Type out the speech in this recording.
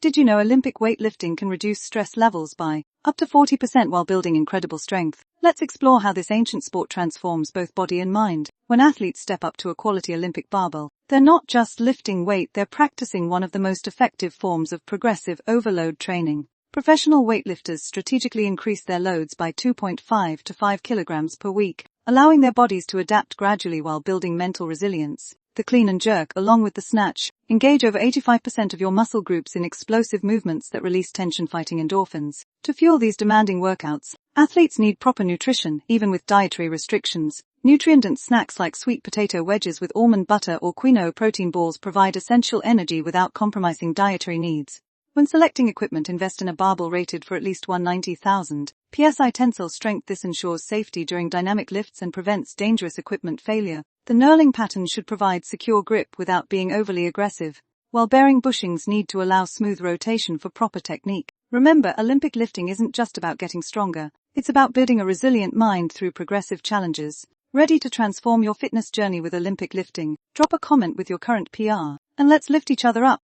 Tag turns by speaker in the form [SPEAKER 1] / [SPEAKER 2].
[SPEAKER 1] Did you know Olympic weightlifting can reduce stress levels by up to 40% while building incredible strength? Let's explore how this ancient sport transforms both body and mind. When athletes step up to a quality Olympic barbell, they're not just lifting weight, they're practicing one of the most effective forms of progressive overload training. Professional weightlifters strategically increase their loads by 2.5 to 5 kilograms per week, allowing their bodies to adapt gradually while building mental resilience. The clean and jerk, along with the snatch, engage over 85% of your muscle groups in explosive movements that release tension-fighting endorphins. To fuel these demanding workouts, athletes need proper nutrition, even with dietary restrictions. Nutrient-dense snacks like sweet potato wedges with almond butter or quinoa protein balls provide essential energy without compromising dietary needs. When selecting equipment, invest in a barbell rated for at least 190,000 psi tensile strength. This ensures safety during dynamic lifts and prevents dangerous equipment failure. The knurling pattern should provide secure grip without being overly aggressive, while bearing bushings need to allow smooth rotation for proper technique. Remember, Olympic lifting isn't just about getting stronger, it's about building a resilient mind through progressive challenges. Ready to transform your fitness journey with Olympic lifting? Drop a comment with your current PR, and let's lift each other up.